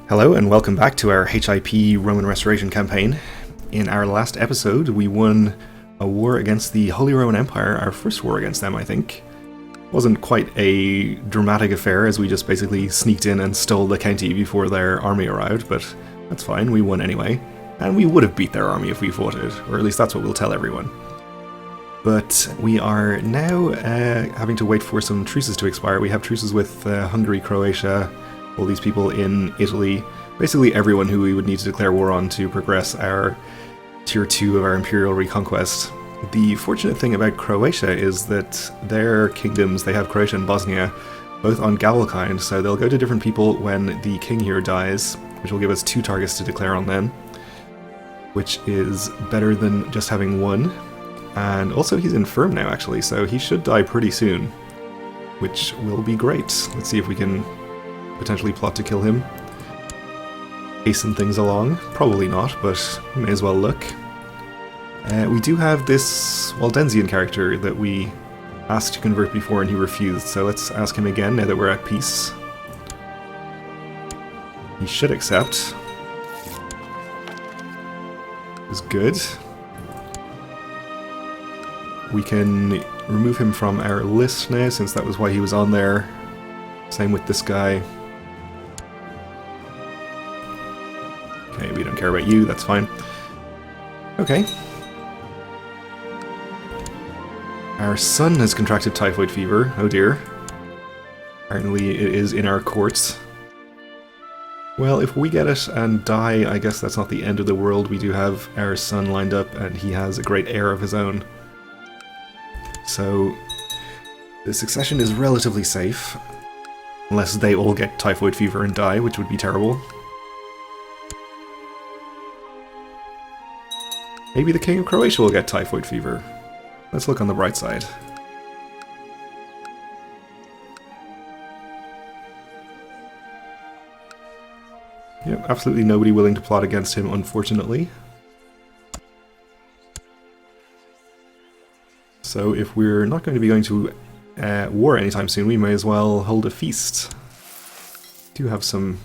Hello and welcome back to our HIP Roman Restoration campaign. In our last episode, we won a war against the Holy Roman Empire, our first war against them, I think. Wasn't quite a dramatic affair, as we just basically sneaked in and stole the county before their army arrived, but that's fine, we won anyway. And we would have beat their army if we fought it, or at least that's what we'll tell everyone. But we are now having to wait for some truces to expire. We have truces with Hungary, Croatia, all these people in Italy, basically everyone who we would need to declare war on to progress our tier 2 of our imperial reconquest. The fortunate thing about Croatia is that their kingdoms, they have Croatia and Bosnia, both on Gavelkind, so they'll go to different people when the king here dies, which will give us 2 targets to declare on them, which is better than just having 1. And also he's infirm now actually, so he should die pretty soon, which will be great. Let's see if we can potentially plot to kill him. Hasten things along. Probably not, but we may as well look. We do have this Waldensian character that we asked to convert before and he refused, so let's ask him again now that we're at peace. He should accept. Is good. We can remove him from our list now, since that was why he was on there. Same with this guy. Okay, we don't care about you, that's fine. Okay. Our son has contracted typhoid fever, oh dear. Apparently it is in our courts. Well, if we get it and die, I guess that's not the end of the world. We do have our son lined up and he has a great heir of his own. So, the succession is relatively safe. Unless they all get typhoid fever and die, which would be terrible. Maybe the King of Croatia will get typhoid fever. Let's look on the bright side. Yep, absolutely nobody willing to plot against him, unfortunately. So if we're not going to be going to war anytime soon, we may as well hold a feast. Do have some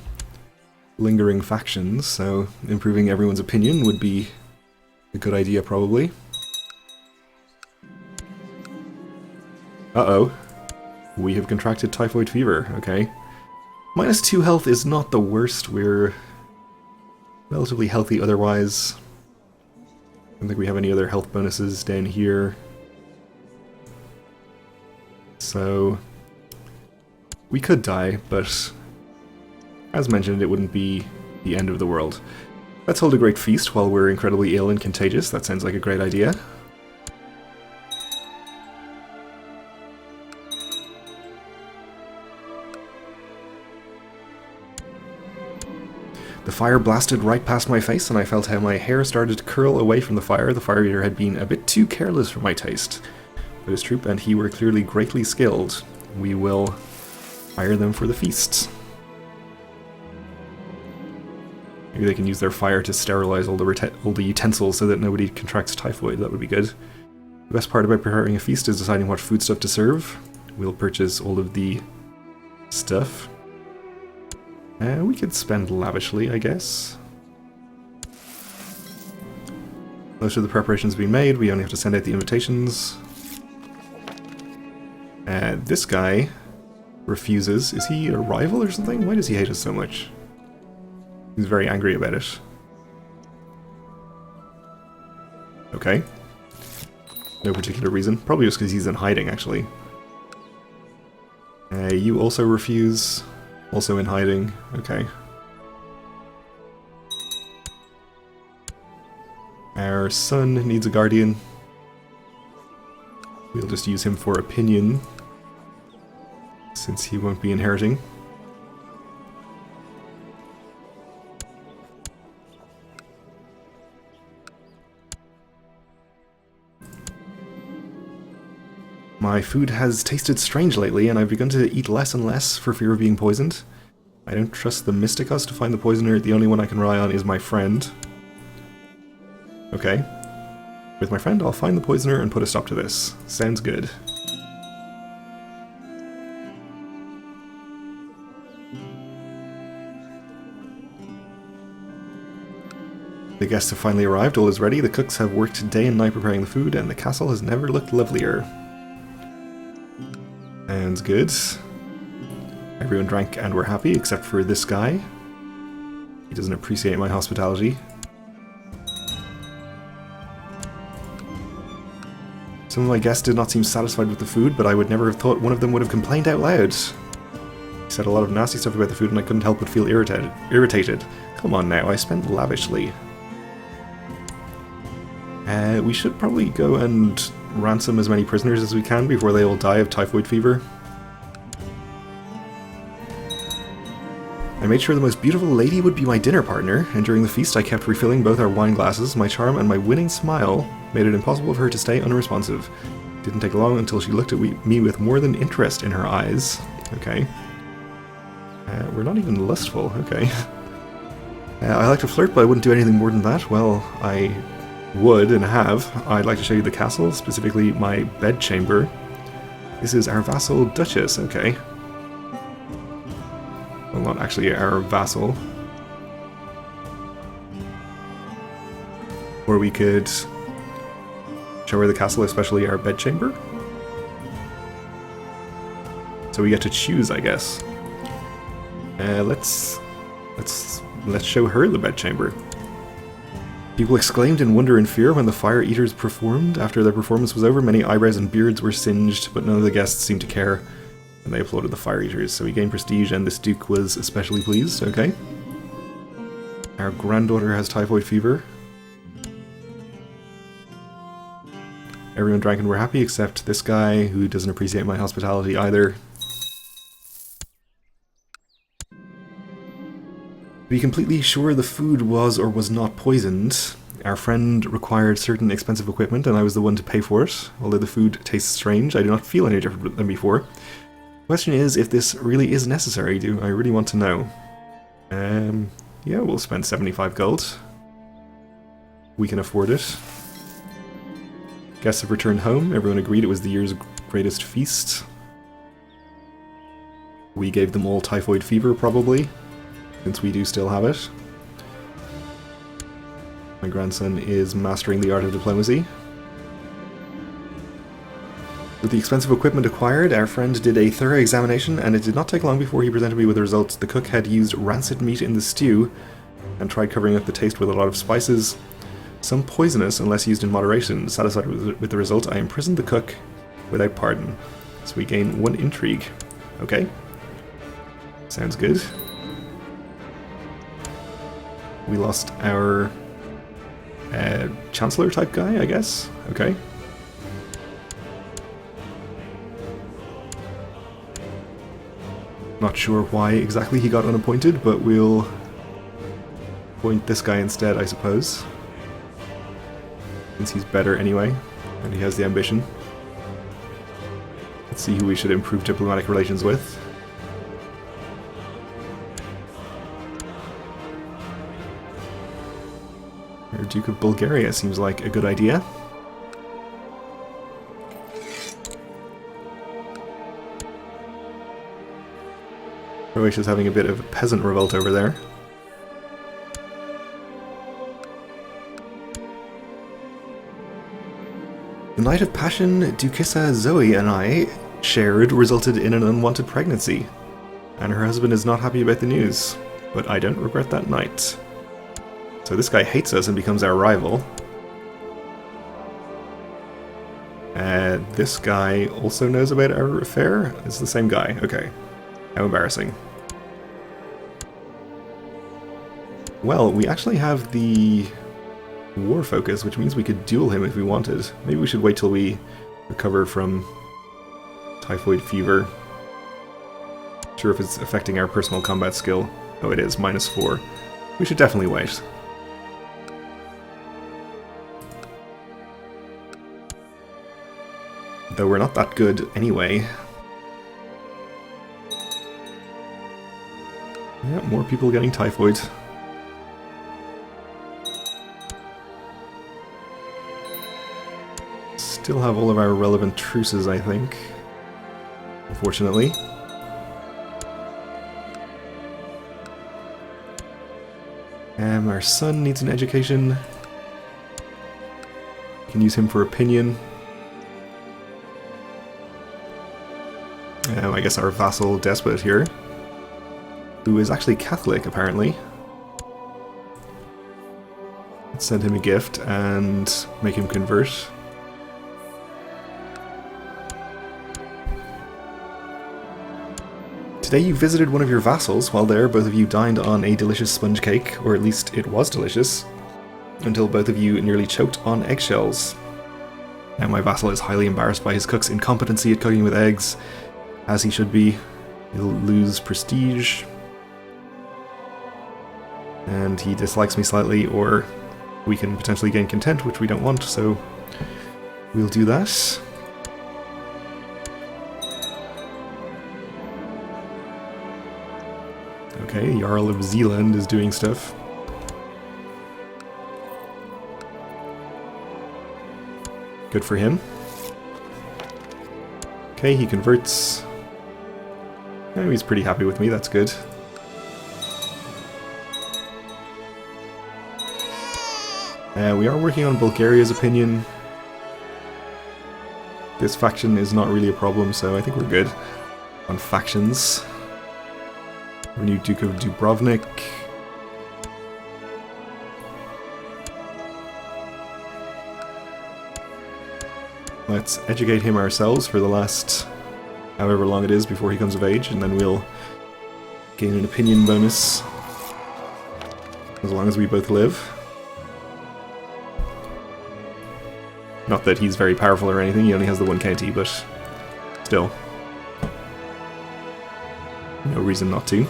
lingering factions, so improving everyone's opinion would be a good idea, probably. Uh-oh. We have contracted typhoid fever, okay. -2 health is not the worst, we're relatively healthy otherwise. I don't think we have any other health bonuses down here. So, we could die, but as mentioned, it wouldn't be the end of the world. Let's hold a great feast while we're incredibly ill and contagious. That sounds like a great idea. The fire blasted right past my face, and I felt how my hair started to curl away from the fire. The fire eater had been a bit too careless for my taste. But his troop and he were clearly greatly skilled. We will hire them for the feasts. Maybe they can use their fire to sterilize all the utensils so that nobody contracts typhoid. That would be good. The best part about preparing a feast is deciding what foodstuff to serve. We'll purchase all of the stuff. We could spend lavishly, I guess. Most of the preparations have been made. We only have to send out the invitations. This guy refuses. Is he a rival or something? Why does he hate us so much? He's very angry about it. Okay. No particular reason. Probably just because he's in hiding, actually. You also refuse. Also in hiding. Okay. Our son needs a guardian. We'll just use him for opinion, since he won't be inheriting. My food has tasted strange lately, and I've begun to eat less and less for fear of being poisoned. I don't trust the Mysticus to find the poisoner. The only one I can rely on is my friend. Okay. With my friend, I'll find the poisoner and put a stop to this. Sounds good. The guests have finally arrived, all is ready. The cooks have worked day and night preparing the food, and the castle has never looked lovelier. Sounds good. Everyone drank and were happy, except for this guy. He doesn't appreciate my hospitality. Some of my guests did not seem satisfied with the food, but I would never have thought one of them would have complained out loud. He said a lot of nasty stuff about the food, and I couldn't help but feel irritated. Come on now, I spent lavishly. We should probably go and ransom as many prisoners as we can before they all die of typhoid fever. I made sure the most beautiful lady would be my dinner partner, and during the feast I kept refilling both our wine glasses. My charm and my winning smile made it impossible for her to stay unresponsive. It didn't take long until she looked at me with more than interest in her eyes. Okay. We're not even lustful, okay. I like to flirt, but I wouldn't do anything more than that. Well, I would and have. I'd like to show you the castle, specifically my bedchamber. This is our vassal Duchess, okay. Well, not actually our vassal. Or we could show her the castle, especially our bedchamber. So we get to choose, I guess. Let's show her the bedchamber. People exclaimed in wonder and fear when the fire eaters performed. After their performance was over, many eyebrows and beards were singed, but none of the guests seemed to care, and they applauded the fire eaters. So we gained prestige, and this duke was especially pleased. Okay. Our granddaughter has typhoid fever. Everyone drank and were happy, except this guy, who doesn't appreciate my hospitality either. To be completely sure the food was or was not poisoned, our friend required certain expensive equipment, and I was the one to pay for it. Although the food tastes strange, I do not feel any different than before. The question is if this really is necessary. Do I really want to know? Yeah, we'll spend 75 gold. We can afford it. Guests have returned home. Everyone agreed it was the year's greatest feast. We gave them all typhoid fever, probably, since we do still have it. My grandson is mastering the art of diplomacy. With the expensive equipment acquired, our friend did a thorough examination, and it did not take long before he presented me with the results. The cook had used rancid meat in the stew, and tried covering up the taste with a lot of spices, some poisonous unless used in moderation. Satisfied with the result, I imprisoned the cook without pardon. So we gain 1 intrigue. Okay. Sounds good. We lost our Chancellor type guy, I guess. Okay. Not sure why exactly he got unappointed, but we'll appoint this guy instead, I suppose. Since he's better anyway, and he has the ambition. Let's see who we should improve diplomatic relations with. Duke of Bulgaria seems like a good idea. Croatia's having a bit of a peasant revolt over there. The night of passion Duchessa Zoe and I shared resulted in an unwanted pregnancy, and her husband is not happy about the news, but I don't regret that night. So this guy hates us and becomes our rival. This guy also knows about our affair? It's the same guy. Okay. How embarrassing. Well, we actually have the war focus, which means we could duel him if we wanted. Maybe we should wait till we recover from typhoid fever. Not sure if it's affecting our personal combat skill. Oh, it is. -4. We should definitely wait. Though we're not that good anyway. Yeah, more people getting typhoid. Still have all of our relevant truces, I think. Unfortunately. Our son needs an education. We can use him for opinion. I guess our vassal despot here, who is actually Catholic apparently. Let's send him a gift and make him convert. Today you visited one of your vassals. While there, both of you dined on a delicious sponge cake, or at least it was delicious, until both of you nearly choked on eggshells. Now my vassal is highly embarrassed by his cook's incompetency at cooking with eggs, as he should be. He'll lose prestige. And he dislikes me slightly, or we can potentially gain content, which we don't want, so we'll do that. Okay, Jarl of Zealand is doing stuff. Good for him. Okay, he converts. Oh, he's pretty happy with me, that's good. We are working on Bulgaria's opinion. This faction is not really a problem, so I think we're good on factions. We need Duke of Dubrovnik. Let's educate him ourselves for the last however long it is before he comes of age, and then we'll gain an opinion bonus as long as we both live. Not that he's very powerful or anything, he only has the one county, but still. No reason not to.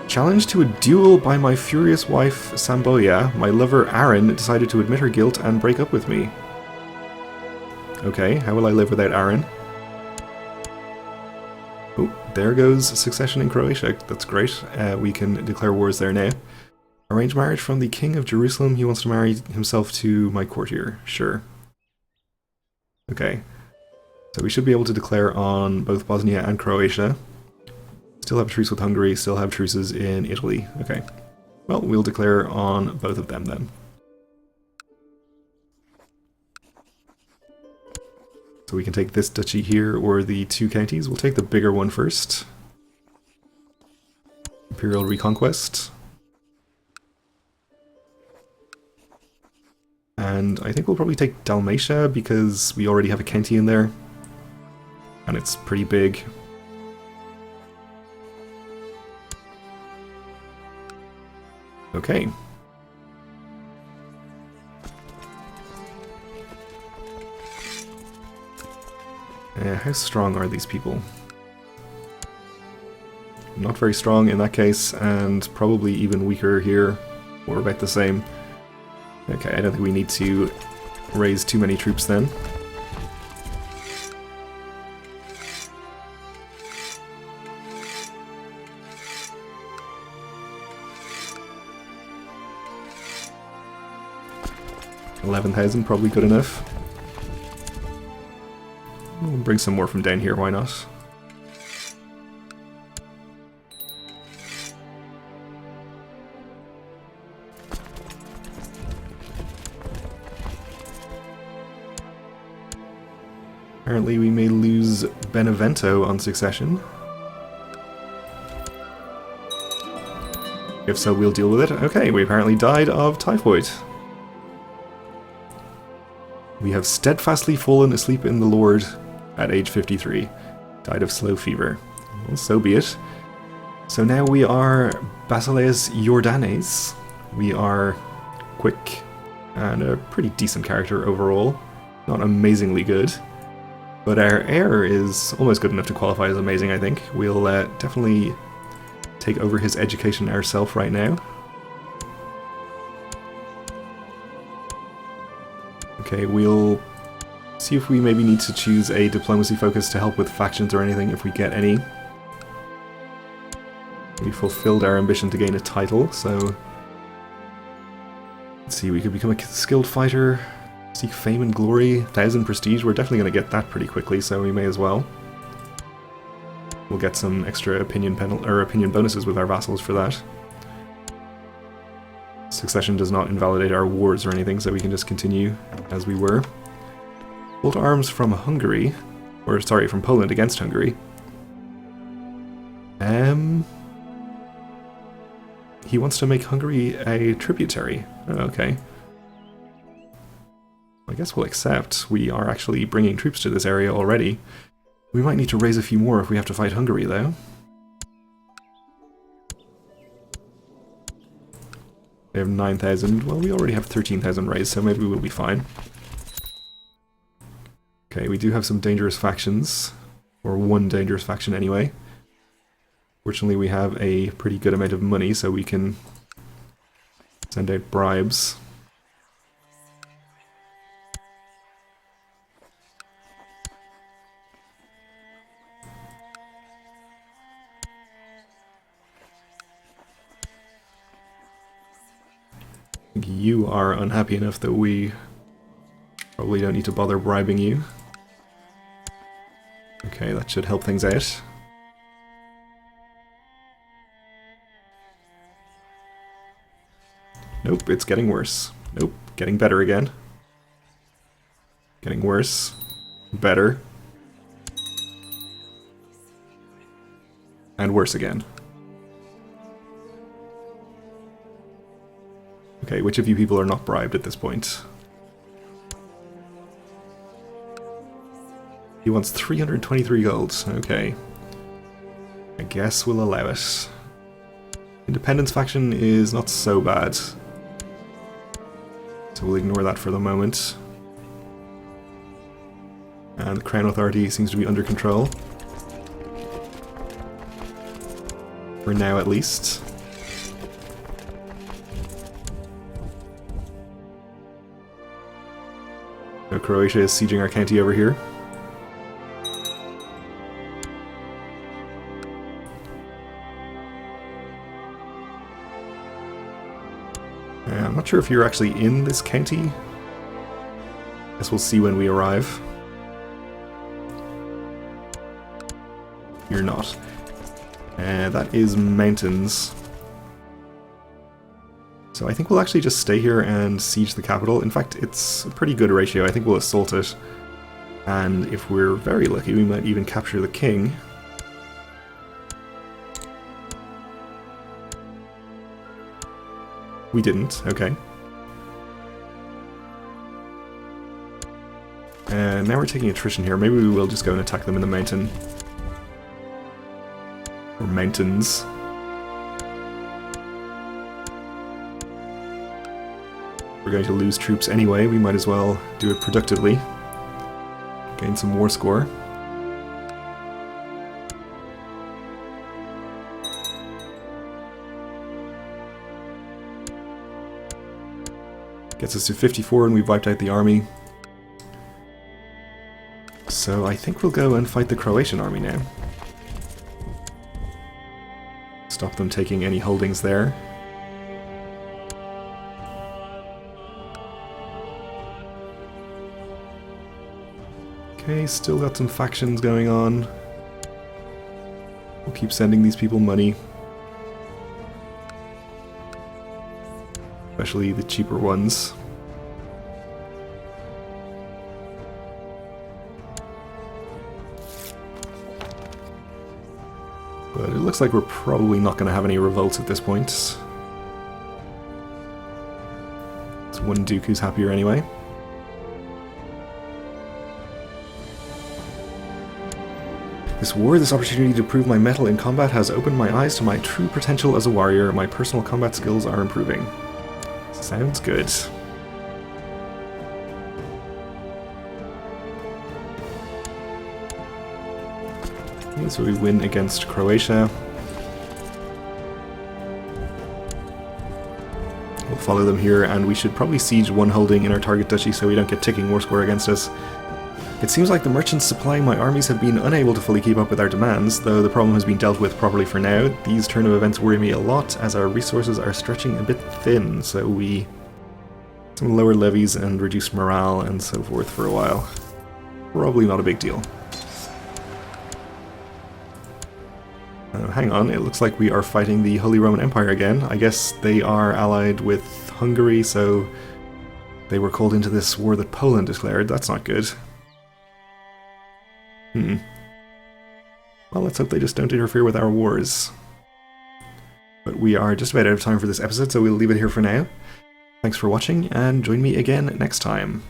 Challenged to a duel by my furious wife, Samboya, my lover Aaron decided to admit her guilt and break up with me. Okay, how will I live without Aaron? Oh, there goes succession in Croatia. That's great. We can declare wars there now. Arrange marriage from the King of Jerusalem. He wants to marry himself to my courtier. Sure. Okay. So we should be able to declare on both Bosnia and Croatia. Still have a truce with Hungary, still have truces in Italy. Okay. Well, we'll declare on both of them then. So we can take this duchy here, or the two counties. We'll take the bigger one first. Imperial Reconquest. And I think we'll probably take Dalmatia, because we already have a county in there. And it's pretty big. Okay. How strong are these people? Not very strong in that case, and probably even weaker here, or about the same. Okay, I don't think we need to raise too many troops then. $11,000, probably good enough. We'll bring some more from down here, why not? Apparently we may lose Benevento on succession. If so, we'll deal with it. Okay, we apparently died of typhoid. We have steadfastly fallen asleep in the Lord at age 53. Died of slow fever. Well, so be it. So now we are Basileus Jordanes. We are quick and a pretty decent character overall. Not amazingly good. But our heir is almost good enough to qualify as amazing, I think. We'll definitely take over his education ourselves right now. Okay, we'll see if we maybe need to choose a diplomacy focus to help with factions or anything, if we get any. We fulfilled our ambition to gain a title, so... Let's see, we could become a skilled fighter, seek fame and glory, 1,000 prestige. We're definitely going to get that pretty quickly, so we may as well. We'll get some extra opinion bonuses with our vassals for that. Succession does not invalidate our wars or anything, so we can just continue as we were. Hold arms from Hungary, or sorry, from Poland against Hungary. He wants to make Hungary a tributary. Okay. I guess we'll accept. We are actually bringing troops to this area already. We might need to raise a few more if we have to fight Hungary, though. They have 9,000. Well, we already have 13,000 raised, so maybe we'll be fine. Okay, we do have some dangerous factions. Or one dangerous faction, anyway. Fortunately, we have a pretty good amount of money, so we can send out bribes. You are unhappy enough that we probably don't need to bother bribing you. Okay, that should help things out. Nope, it's getting worse. Nope, getting better again. Getting worse. Better. And worse again. Okay, which of you people are not bribed at this point? He wants 323 gold. Okay. I guess we'll allow it. Independence faction is not so bad. So we'll ignore that for the moment. And the Crown Authority seems to be under control. For now, at least. So Croatia is sieging our county over here. I'm not sure if you're actually in this county. Guess we'll see when we arrive. You're not. That is mountains. So I think we'll actually just stay here and siege the capital. In fact, it's a pretty good ratio. I think we'll assault it. And if we're very lucky, we might even capture the king. We didn't, okay. And now we're taking attrition here. Maybe we will just go and attack them in the mountain. Or mountains. We're going to lose troops anyway, we might as well do it productively. Gain some war score. Gets us to 54 and we've wiped out the army. So I think we'll go and fight the Croatian army now. Stop them taking any holdings there. Okay, still got some factions going on. We'll keep sending these people money. Especially the cheaper ones. But it looks like we're probably not going to have any revolts at this point. It's one duke who's happier anyway. This war, this opportunity to prove my mettle in combat has opened my eyes to my true potential as a warrior. My personal combat skills are improving. Sounds good. Okay, so we win against Croatia. We'll follow them here, and we should probably siege one holding in our target duchy so we don't get ticking war score against us. It seems like the merchants supplying my armies have been unable to fully keep up with our demands, though the problem has been dealt with properly for now. These turn of events worry me a lot, as our resources are stretching a bit thin, so we some lower levies and reduce morale and so forth for a while. Probably not a big deal. Hang on, it looks like we are fighting the Holy Roman Empire again. I guess they are allied with Hungary, so they were called into this war that Poland declared. That's not good. Well, let's hope they just don't interfere with our wars. But we are just about out of time for this episode, so we'll leave it here for now. Thanks for watching, and join me again next time.